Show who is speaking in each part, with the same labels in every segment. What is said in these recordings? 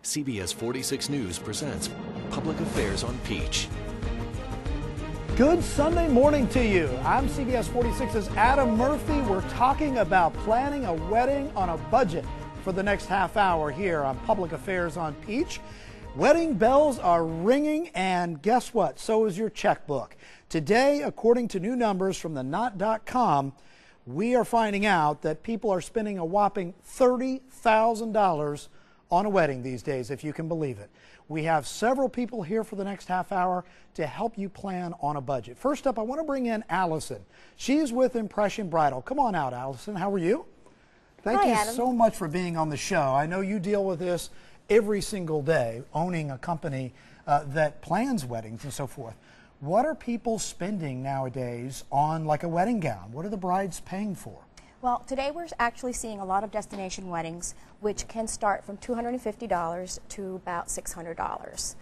Speaker 1: CBS 46 News presents Public Affairs on Peach.
Speaker 2: Good Sunday morning to you. I'm CBS 46's Adam Murphy. We're talking about planning a wedding on a budget for the next half hour here on Public Affairs on Peach. Wedding bells are ringing, and guess what? So is your checkbook. Today, according to new numbers from the Knot.com, we are finding out that people are spending a whopping $30,000 on a wedding these days, if you can believe it. We have several people here for the next half hour to help you plan on a budget. First up, I want to bring in Allison. She's with Impression Bridal. Come on out, Allison. How are you? Thank you
Speaker 3: Adam.
Speaker 2: so much for being on the show. I know you deal with this every single day, owning a company that plans weddings and so forth. What are people spending nowadays on like a wedding gown? What are the brides paying for?
Speaker 3: Well, today we're actually seeing a lot of destination weddings, which can start from $250 to about $600.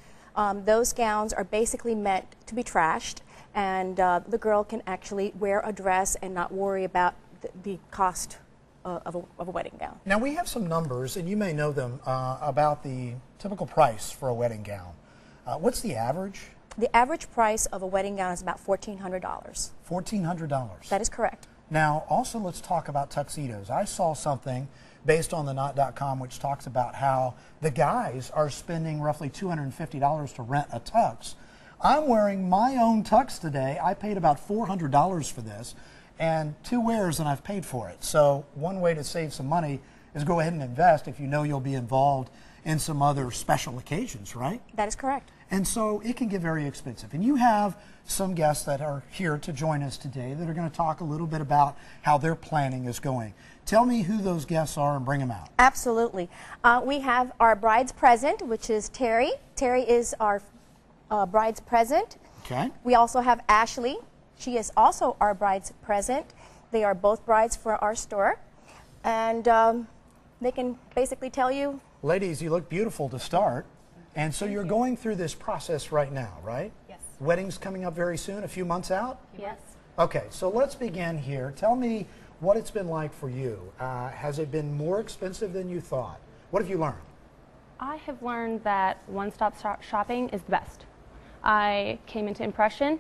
Speaker 3: Those gowns are basically meant to be trashed, and the girl can actually wear a dress and not worry about the cost of a wedding gown.
Speaker 2: Now, we have some numbers, and you may know them, about the typical price for a wedding gown. What's the average?
Speaker 3: The average price of a wedding gown is about $1,400.
Speaker 2: $1,400.
Speaker 3: That is correct.
Speaker 2: Now, also let's talk about tuxedos. I saw something based on the Knot.com which talks about how the guys are spending roughly $250 to rent a tux. I'm wearing my own tux today. I paid about $400 for this, and 2 wears and I've paid for it. So one way to save some money is go ahead and invest if you know you'll be involved in some other special occasions, right?
Speaker 3: That is correct.
Speaker 2: And so it can get very expensive. And you have some guests that are here to join us today that are going to talk a little bit about how their planning is going. Tell me who those guests are and bring them out.
Speaker 3: Absolutely. We have our bride's present, which is Terry. Terry is our bride's present.
Speaker 2: Okay.
Speaker 3: We also have Ashley. She is also our bride's present. They are both brides for our store. And they can basically tell you.
Speaker 2: Ladies, you look beautiful to start. And so you're going through this process right now, right?
Speaker 3: Yes.
Speaker 2: Wedding's coming up very soon, a few months out?
Speaker 3: Yes.
Speaker 2: Okay, so let's begin here. Tell me what it's been like for you. Has it been more expensive than you thought? What have you learned?
Speaker 4: I have learned that one-stop shopping is the best. I came into Impression,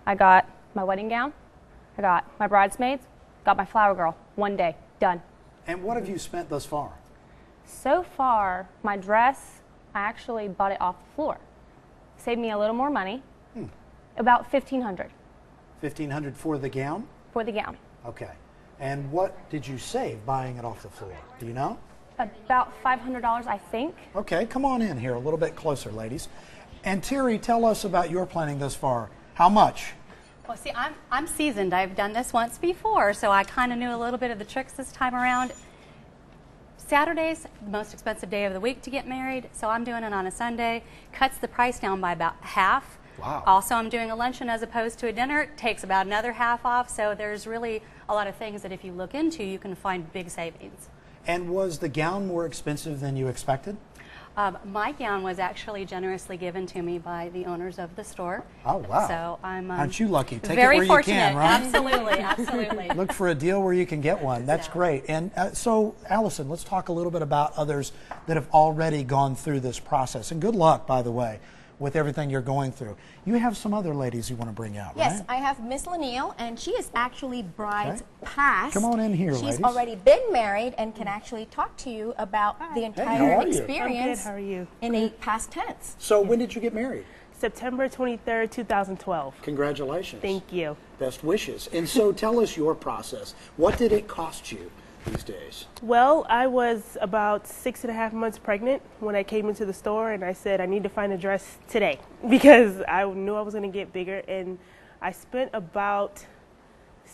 Speaker 4: I got my wedding gown, I got my bridesmaids, got my flower girl, one day, done.
Speaker 2: And what have you spent thus far?
Speaker 4: So far, my dress, I actually bought it off the floor. Saved me a little more money, about $1,500.
Speaker 2: $1,500 for the gown?
Speaker 4: For the gown.
Speaker 2: Okay. And what did you save buying it off the floor? Do you know?
Speaker 4: About $500, I think.
Speaker 2: Okay, come on in here a little bit closer, ladies. And Terry, tell us about your planning thus far. How much?
Speaker 5: Well, see, I'm seasoned. I've done this once before, so I kind of knew a little bit of the tricks this time around. Saturday's the most expensive day of the week to get married, so I'm doing it on a Sunday. Cuts the price down by about half.
Speaker 2: Wow.
Speaker 5: Also, I'm doing a luncheon as opposed to a dinner. It takes about another half off, so there's really a lot of things that if you look into, you can find big savings.
Speaker 2: And was the gown more expensive than you expected?
Speaker 5: My gown was actually generously given to me by the owners of the store.
Speaker 2: Oh, wow.
Speaker 5: So I'm
Speaker 2: Aren't you lucky? Take
Speaker 5: very
Speaker 2: it where
Speaker 5: fortunate.
Speaker 2: you can, right?
Speaker 5: Absolutely, absolutely.
Speaker 2: Look for a deal where you can get one. That's great. And so, Allison, let's talk a little bit about others that have already gone through this process. And good luck, by the way, with everything you're going through. You have some other ladies you want to bring out,
Speaker 3: Yes,
Speaker 2: right?
Speaker 3: I have Miss Laniel, and she is actually bride's past.
Speaker 2: Come on in here,
Speaker 3: She's
Speaker 2: ladies.
Speaker 3: already been married and can actually talk to you about the
Speaker 2: how
Speaker 3: entire
Speaker 2: are you?
Speaker 3: experience
Speaker 6: I'm good. How are you?
Speaker 3: in a past tense.
Speaker 2: So when did you get married?
Speaker 6: September 23rd, 2012.
Speaker 2: Congratulations.
Speaker 6: Thank you.
Speaker 2: Best wishes. And so tell us your process. What did it cost you these days?
Speaker 6: Well, I was about 6.5 months pregnant when I came into the store, and I said I need to find a dress today because I knew I was going to get bigger, and I spent about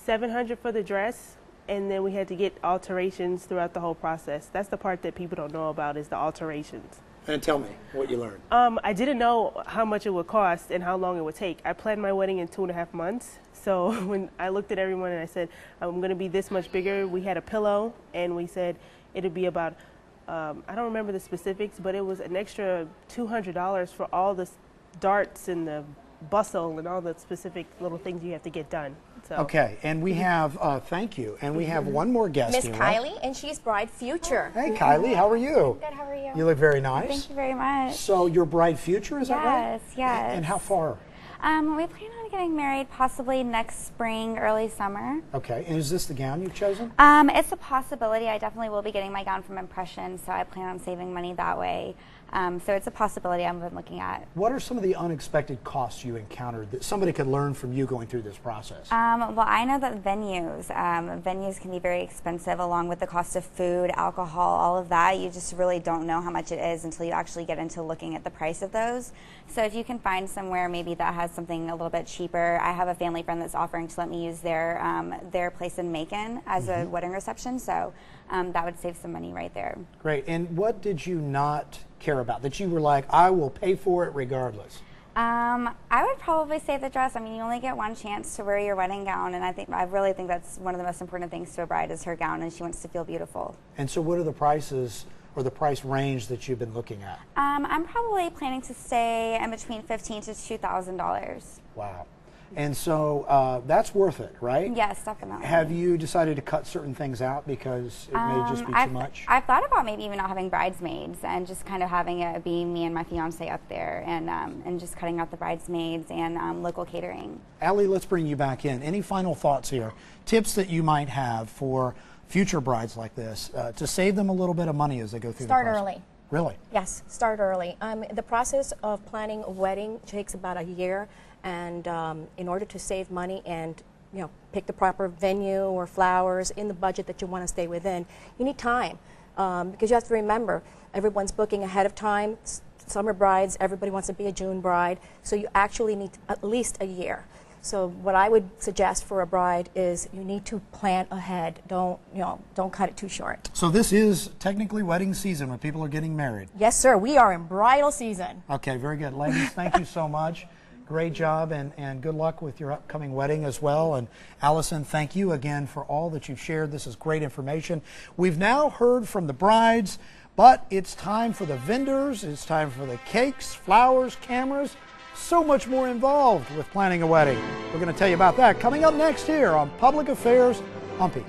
Speaker 6: $700 for the dress, and then we had to get alterations throughout the whole process. That's the part that people don't know about, is the alterations.
Speaker 2: And tell me what you learned.
Speaker 6: I didn't know how much it would cost and how long it would take. I planned my wedding in 2.5 months. So when I looked at everyone and I said, I'm going to be this much bigger, we had a pillow and we said it'd be about, I don't remember the specifics, but it was an extra $200 for all the darts and the bustle and all the specific little things you have to get done. So.
Speaker 2: Okay, and we have, thank you, and we have one more guest
Speaker 7: Miss
Speaker 2: here.
Speaker 7: Kylie, and she's bride future.
Speaker 2: Hey, Kylie, how are you?
Speaker 8: Good, how are you?
Speaker 2: You look very nice.
Speaker 8: Thank you very much.
Speaker 2: So you're bride future, is that right?
Speaker 8: Yes, yes.
Speaker 2: And how far?
Speaker 8: We plan on getting married possibly next spring, early summer.
Speaker 2: Okay, and is this the gown you've chosen?
Speaker 8: It's a possibility. I definitely will be getting my gown from Impression, so I plan on saving money that way. So it's a possibility I've been looking at.
Speaker 2: What are some of the unexpected costs you encountered that somebody could learn from you going through this process?
Speaker 8: Well, I know that venues can be very expensive, along with the cost of food, alcohol, all of that. You just really don't know how much it is until you actually get into looking at the price of those. So if you can find somewhere maybe that has something a little bit cheaper, I have a family friend that's offering to let me use their place in Macon as a wedding reception. So that would save some money right there.
Speaker 2: Great. And what did you not care about that you were like, I will pay for it regardless?
Speaker 8: I would probably say the dress. I mean, you only get one chance to wear your wedding gown, and I really think that's one of the most important things to a bride is her gown, and she wants to feel beautiful.
Speaker 2: And so what are the prices or the price range that you've been looking at?
Speaker 8: I'm probably planning to stay in between $1,500 to $2,000.
Speaker 2: Wow. And so that's worth it, right?
Speaker 8: Yes, definitely.
Speaker 2: Have you decided to cut certain things out because it may just be too much?
Speaker 8: I've thought about maybe even not having bridesmaids and just kind of having it be me and my fiance up there, and just cutting out the bridesmaids and local catering.
Speaker 2: Allie, let's bring you back in. Any final thoughts here? Tips that you might have for future brides like this to save them a little bit of money as they go through
Speaker 7: Start
Speaker 2: the process?
Speaker 7: early.
Speaker 2: Really?
Speaker 7: Yes, start early. The process of planning a wedding takes about a year, and in order to save money and pick the proper venue or flowers in the budget that you want to stay within, you need time because you have to remember everyone's booking ahead of time. Summer brides, everybody wants to be a June bride, so you actually need at least a year. So what I would suggest for a bride is you need to plan ahead. Don't cut it too short.
Speaker 2: So this is technically wedding season when people are getting married.
Speaker 7: Yes, sir. We are in bridal season.
Speaker 2: Okay, very good. Ladies, thank you so much. Great job, and good luck with your upcoming wedding as well. And Allison, thank you again for all that you've shared. This is great information. We've now heard from the brides, but it's time for the vendors. It's time for the cakes, flowers, cameras. So much more involved with planning a wedding. We're going to tell you about that coming up next here on Public Affairs on Peach.